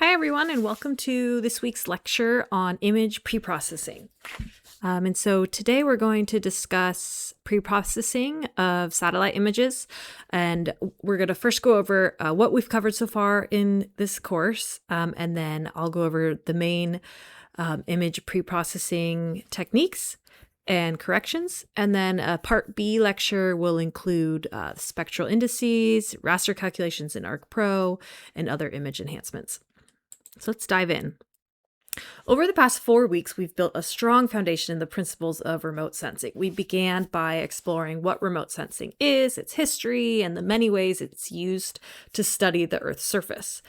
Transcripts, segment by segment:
Hi, everyone, and welcome to this week's lecture on image preprocessing. And so today we're going to discuss preprocessing of satellite images. And we're going to first go over what we've covered so far in this course. And then I'll go over the main image preprocessing techniques and corrections. And then a part B lecture will include spectral indices, raster calculations in ArcPro, and other image enhancements. So let's dive in. Over the past 4 weeks, we've built a strong foundation in the principles of remote sensing. We began by exploring what remote sensing is, its history, and the many ways it's used to study the Earth's surface.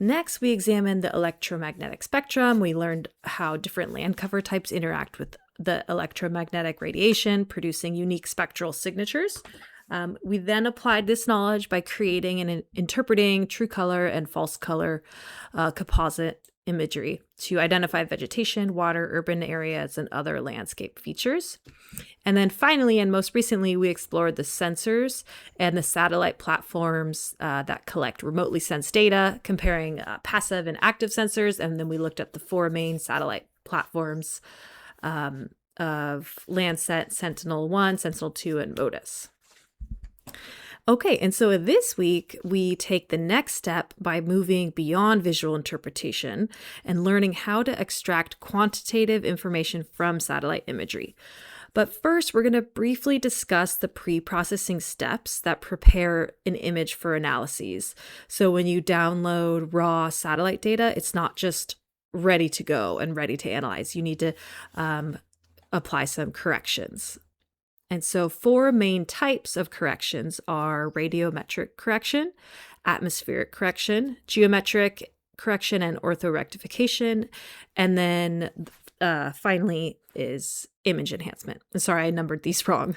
Next, we examined the electromagnetic spectrum. We learned how different land cover types interact with the electromagnetic radiation, producing unique spectral signatures. We then applied this knowledge by creating and interpreting true color and false color composite imagery to identify vegetation, water, urban areas, and other landscape features. And then finally, and most recently, we explored the sensors and the satellite platforms that collect remotely sensed data, comparing passive and active sensors. And then we looked at the 4 main satellite platforms of Landsat, Sentinel-1, Sentinel-2, and MODIS. Okay, and so this week we take the next step by moving beyond visual interpretation and learning how to extract quantitative information from satellite imagery. But first, we're going to briefly discuss the pre-processing steps that prepare an image for analyses. So when you download raw satellite data, it's not just ready to go and ready to analyze. You need to apply some corrections. And so 4 main types of corrections are radiometric correction, atmospheric correction, geometric correction, and orthorectification. And then finally is image enhancement. Sorry, I numbered these wrong.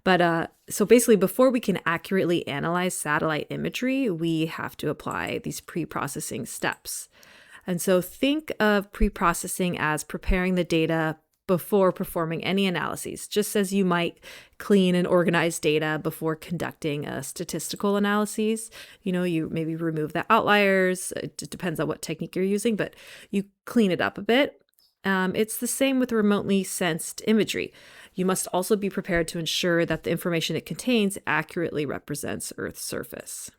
But so basically, before we can accurately analyze satellite imagery, we have to apply these pre-processing steps. And so think of pre-processing as preparing the data before performing any analyses, just as you might clean and organize data before conducting a statistical analysis. You maybe remove the outliers. It depends on what technique you're using, but you clean it up a bit. It's the same with remotely sensed imagery. You must also be prepared to ensure that the information it contains accurately represents Earth's surface.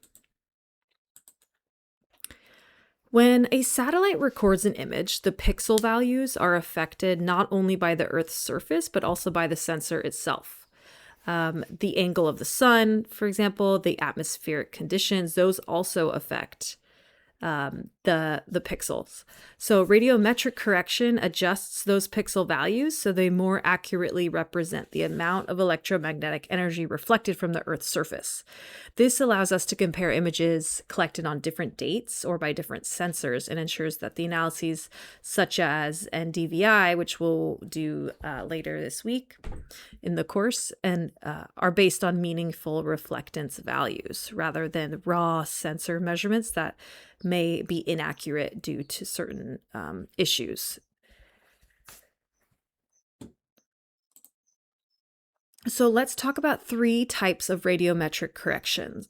When a satellite records an image, the pixel values are affected not only by the Earth's surface, but also by the sensor itself. The angle of the sun, for example, the atmospheric conditions, those also affect the pixels. So radiometric correction adjusts those pixel values so they more accurately represent the amount of electromagnetic energy reflected from the Earth's surface. This allows us to compare images collected on different dates or by different sensors and ensures that the analyses such as NDVI, which we'll do later this week in the course, and are based on meaningful reflectance values rather than raw sensor measurements that may be inaccurate due to certain issues. So let's talk about 3 types of radiometric corrections.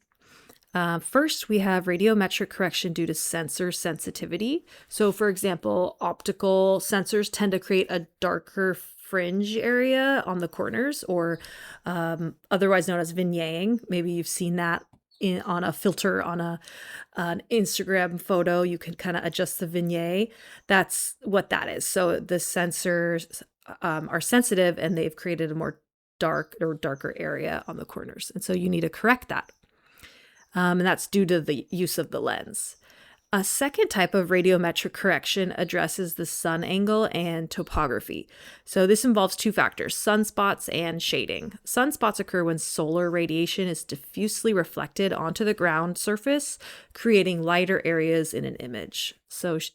First, we have radiometric correction due to sensor sensitivity. So for example, optical sensors tend to create a darker fringe area on the corners, or otherwise known as vignetting. Maybe you've seen that on a filter on an Instagram photo. You can kind of adjust the vignette. That's what that is. So the sensors are sensitive and they've created a more darker area on the corners. And so you need to correct that. And that's due to the use of the lens. A second type of radiometric correction addresses the sun angle and topography. So this involves 2 factors, sunspots and shading. Sunspots occur when solar radiation is diffusely reflected onto the ground surface, creating lighter areas in an image.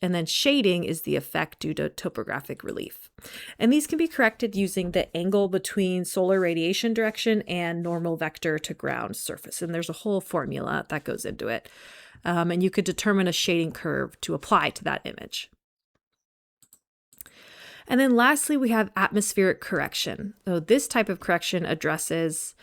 And then shading is the effect due to topographic relief. And these can be corrected using the angle between solar radiation direction and normal vector to ground surface. And there's a whole formula that goes into it. And you could determine a shading curve to apply to that image. And then lastly, we have atmospheric correction. So this type of correction addresses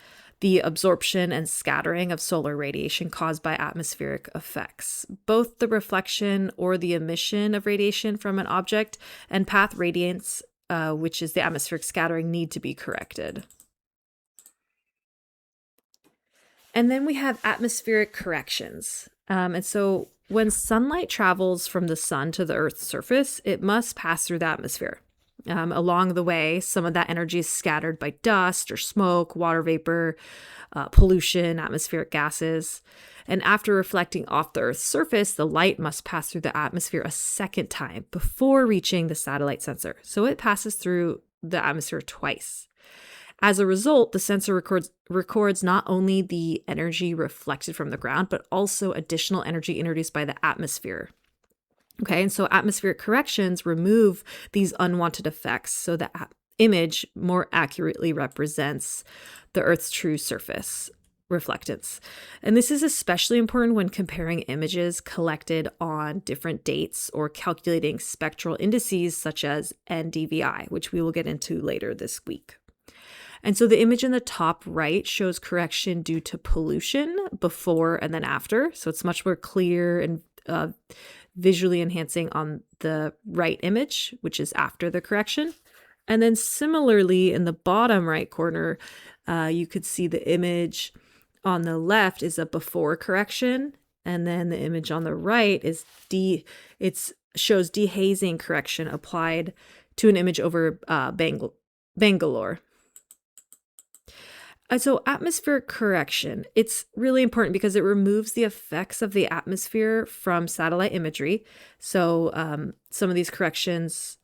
the absorption and scattering of solar radiation caused by atmospheric effects. Both the reflection or the emission of radiation from an object and path radiance, which is the atmospheric scattering, need to be corrected. And then we have atmospheric corrections. And so when sunlight travels from the sun to the Earth's surface, it must pass through the atmosphere. Along the way, some of that energy is scattered by dust or smoke, water vapor, pollution, atmospheric gases. And after reflecting off the Earth's surface, the light must pass through the atmosphere a second time before reaching the satellite sensor. So it passes through the atmosphere twice. As a result, the sensor records not only the energy reflected from the ground, but also additional energy introduced by the atmosphere. Okay, and so atmospheric corrections remove these unwanted effects so the image more accurately represents the Earth's true surface reflectance. And this is especially important when comparing images collected on different dates or calculating spectral indices such as NDVI, which we will get into later this week. And so the image in the top right shows correction due to pollution before and then after. So it's much more clear and visually enhancing on the right image, which is after the correction. And then similarly, in the bottom right corner, you could see the image on the left is a before correction. And then the image on the right is shows dehazing correction applied to an image over Bangalore. So atmospheric correction, it's really important because it removes the effects of the atmosphere from satellite imagery. So some of these corrections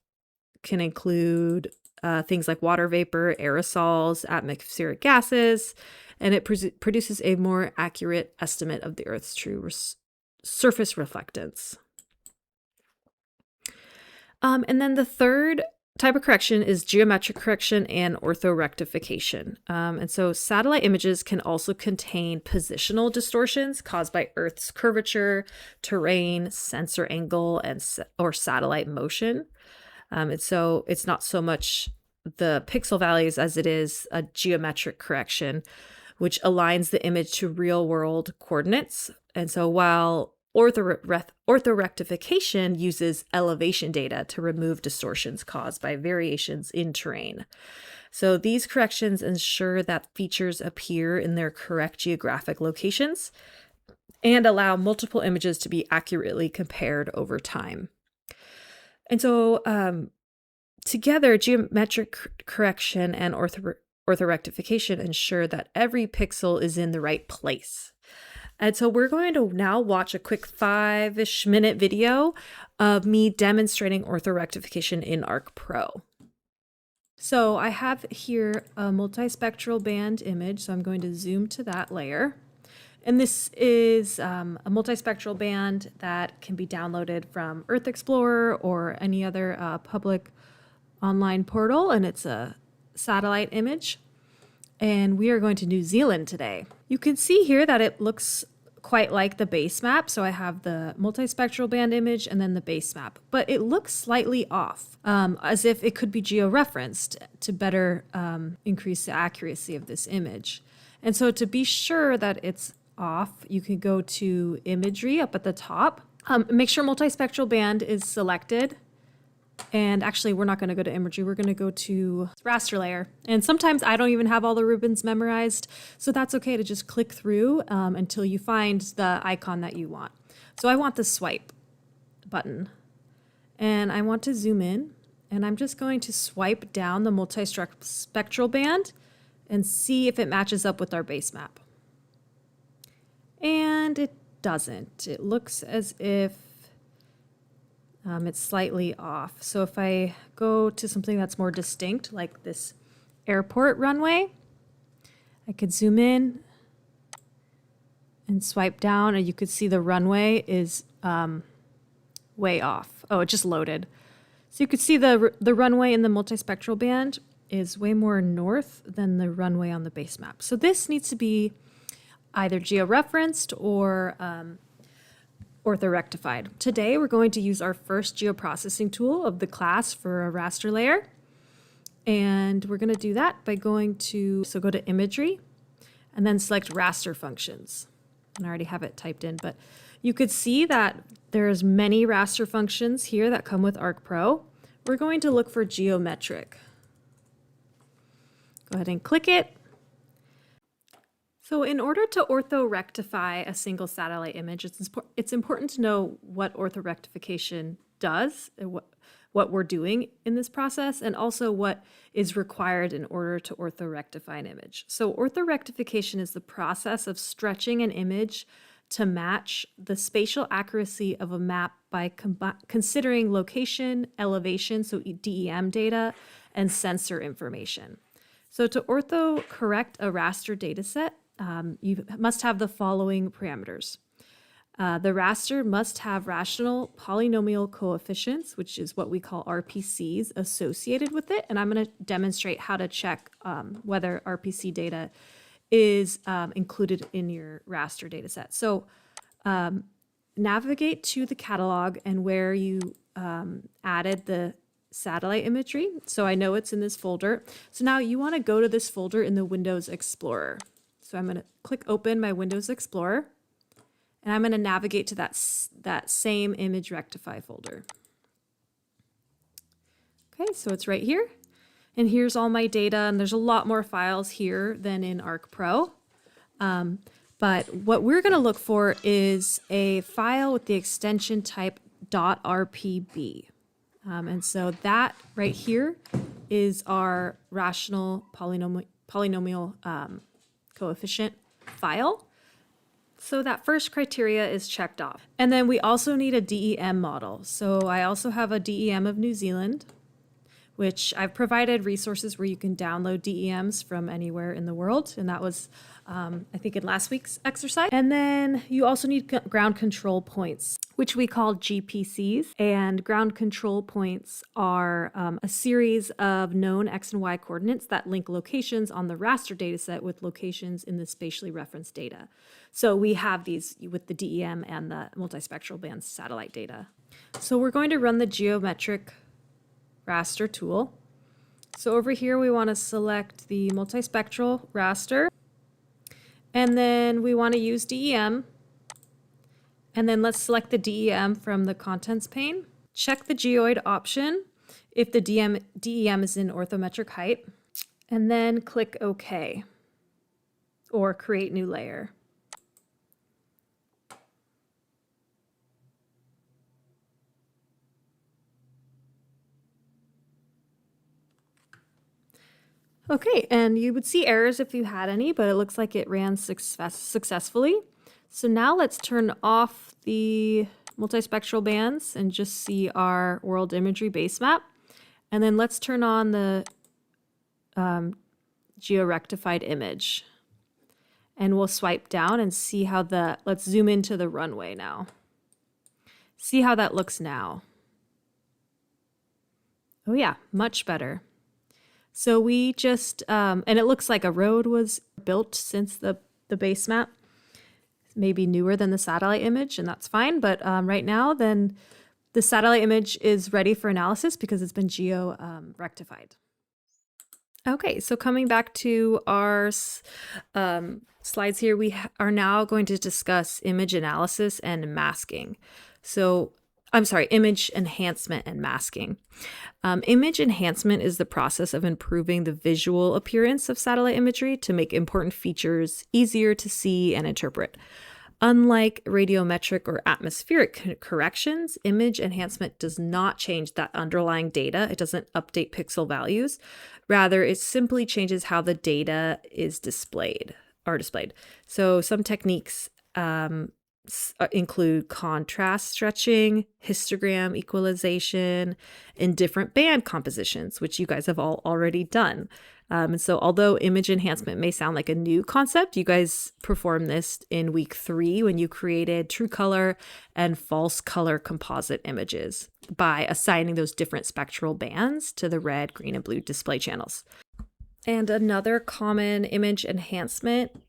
can include things like water vapor, aerosols, atmospheric gases, and it produces a more accurate estimate of the Earth's true surface reflectance. And then the third type of correction is geometric correction and orthorectification. And so satellite images can also contain positional distortions caused by Earth's curvature, terrain, sensor angle, or satellite motion. And so it's not so much the pixel values as it is a geometric correction, which aligns the image to real-world coordinates. And so while orthorectification uses elevation data to remove distortions caused by variations in terrain. So these corrections ensure that features appear in their correct geographic locations and allow multiple images to be accurately compared over time. And so together, geometric correction and orthorectification ensure that every pixel is in the right place. And so we're going to now watch a quick 5-ish minute video of me demonstrating orthorectification in Arc Pro. So I have here a multispectral band image, so I'm going to zoom to that layer. And this is a multispectral band that can be downloaded from Earth Explorer or any other public online portal, and it's a satellite image. And we are going to New Zealand today. You can see here that it looks quite like the base map. So I have the multispectral band image and then the base map, but it looks slightly off, as if it could be georeferenced to better increase the accuracy of this image. And so to be sure that it's off, you can go to imagery up at the top. Make sure multispectral band is selected. And actually, we're not going to go to imagery. We're going to go to raster layer. And sometimes I don't even have all the ribbons memorized. So that's okay to just click through until you find the icon that you want. So I want the swipe button. And I want to zoom in. And I'm just going to swipe down the multispectral band and see if it matches up with our base map. And it doesn't. It looks as if it's slightly off. So if I go to something that's more distinct, like this airport runway, I could zoom in and swipe down, and you could see the runway is way off. Oh, it just loaded. So you could see the runway in the multispectral band is way more north than the runway on the base map. So this needs to be either georeferenced or orthorectified. Today, we're going to use our first geoprocessing tool of the class for a raster layer. And we're going to do that by go to imagery. and then select raster functions. And I already have it typed in, but you could see that there's many raster functions here that come with ArcPro. We're going to look for geometric. Go ahead and click it. So in order to orthorectify a single satellite image, it's important to know what orthorectification does, and what we're doing in this process, and also what is required in order to orthorectify an image. So orthorectification is the process of stretching an image to match the spatial accuracy of a map by considering location, elevation, so DEM data, and sensor information. So to ortho-correct a raster dataset, you must have the following parameters. The raster must have rational polynomial coefficients, which is what we call RPCs, associated with it. And I'm going to demonstrate how to check whether RPC data is included in your raster data set. So navigate to the catalog and where you added the satellite imagery. So I know it's in this folder. So now you want to go to this folder in the Windows Explorer. So I'm going to click open my Windows Explorer, and I'm going to navigate to that same image rectify folder. Okay, so it's right here. And here's all my data, and there's a lot more files here than in ArcPro. But what we're going to look for is a file with the extension type .rpb. And so that right here is our rational polynomial coefficient file. So that first criteria is checked off. And then we also need a DEM model. So I also have a DEM of New Zealand, which I've provided resources where you can download DEMs from anywhere in the world. And that was, I think, in last week's exercise. And then you also need ground control points, which we call GPCs. And ground control points are a series of known X and Y coordinates that link locations on the raster dataset with locations in the spatially referenced data. So we have these with the DEM and the multispectral band satellite data. So we're going to run the geometric raster tool. So over here we want to select the multispectral raster, and then we want to use DEM, and then let's select the DEM from the contents pane. Check the geoid option if the DEM is in orthometric height, and then click OK or create new layer. Okay, and you would see errors if you had any, but it looks like it ran successfully. So now let's turn off the multispectral bands and just see our world imagery base map. And then let's turn on the geo-rectified image. And we'll swipe down and see how let's zoom into the runway now. See how that looks now. Oh yeah, much better. So we just, and it looks like a road was built since the base map, maybe newer than the satellite image, and that's fine. But right now, then the satellite image is ready for analysis because it's been geo-rectified. Okay, so coming back to our slides here, we are now going to discuss image analysis and masking. So I'm sorry, image enhancement and masking. Image enhancement is the process of improving the visual appearance of satellite imagery to make important features easier to see and interpret. Unlike radiometric or atmospheric corrections, image enhancement does not change that underlying data. It doesn't update pixel values. Rather, it simply changes how the data is displayed. So some techniques include contrast stretching, histogram equalization, and different band compositions, which you guys have all already done. And so although image enhancement may sound like a new concept, you guys performed this in week 3 when you created true color and false color composite images by assigning those different spectral bands to the red, green, and blue display channels. And another common image enhancement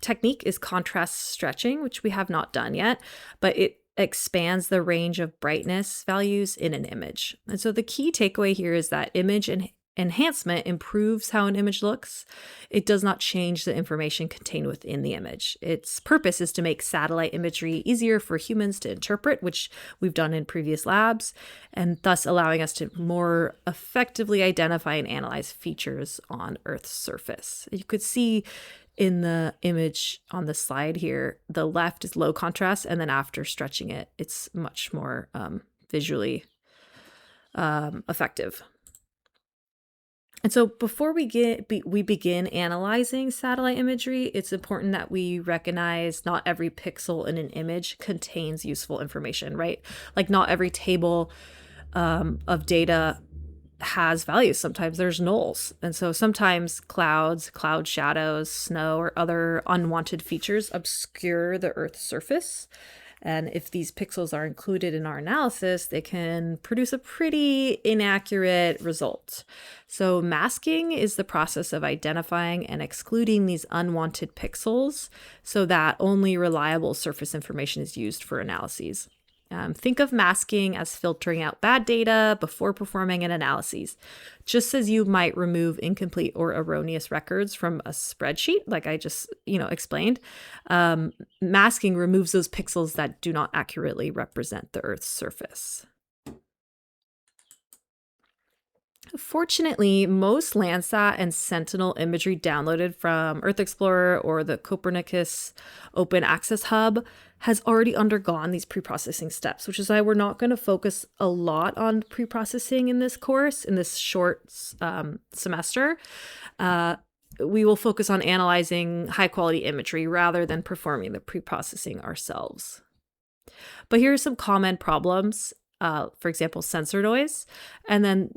technique is contrast stretching, which we have not done yet, but it expands the range of brightness values in an image. And so the key takeaway here is that image enhancement improves how an image looks, it does not change the information contained within the image. Its purpose is to make satellite imagery easier for humans to interpret, which we've done in previous labs, and thus allowing us to more effectively identify and analyze features on Earth's surface. You could see in the image on the slide here, the left is low contrast, and then after stretching it, it's much more visually effective. And so before we begin analyzing satellite imagery, it's important that we recognize not every pixel in an image contains useful information, right? Like not every table of data has values. Sometimes there's nulls. And so sometimes clouds, cloud shadows, snow, or other unwanted features obscure the Earth's surface. And if these pixels are included in our analysis, they can produce a pretty inaccurate result. So masking is the process of identifying and excluding these unwanted pixels so that only reliable surface information is used for analyses. Think of masking as filtering out bad data before performing an analysis. Just as you might remove incomplete or erroneous records from a spreadsheet, like I just explained, masking removes those pixels that do not accurately represent the Earth's surface. Fortunately, most Landsat and Sentinel imagery downloaded from Earth Explorer or the Copernicus Open Access Hub has already undergone these pre-processing steps, which is why we're not going to focus a lot on pre-processing in this course, in this short semester. We will focus on analyzing high-quality imagery rather than performing the pre-processing ourselves. But here are some common problems, for example, sensor noise, and then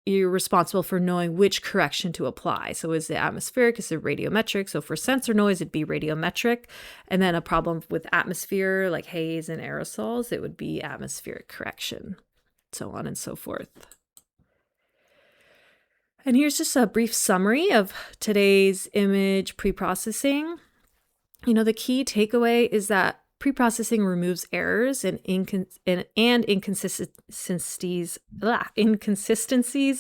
you're responsible for knowing which correction to apply. So is it atmospheric? Is it radiometric? So for sensor noise, it'd be radiometric. And then a problem with atmosphere, like haze and aerosols, it would be atmospheric correction, so on and so forth. And here's just a brief summary of today's image pre-processing. The key takeaway is that pre-processing removes errors and inconsistencies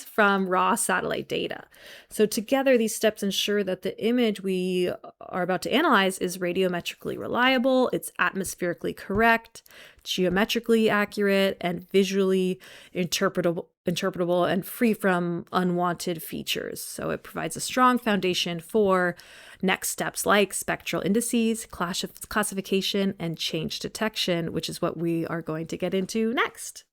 from raw satellite data. So together, these steps ensure that the image we are about to analyze is radiometrically reliable, it's atmospherically correct, geometrically accurate, and visually interpretable and free from unwanted features. So it provides a strong foundation for next steps like spectral indices, classification, and change detection, which is what we are going to get into next.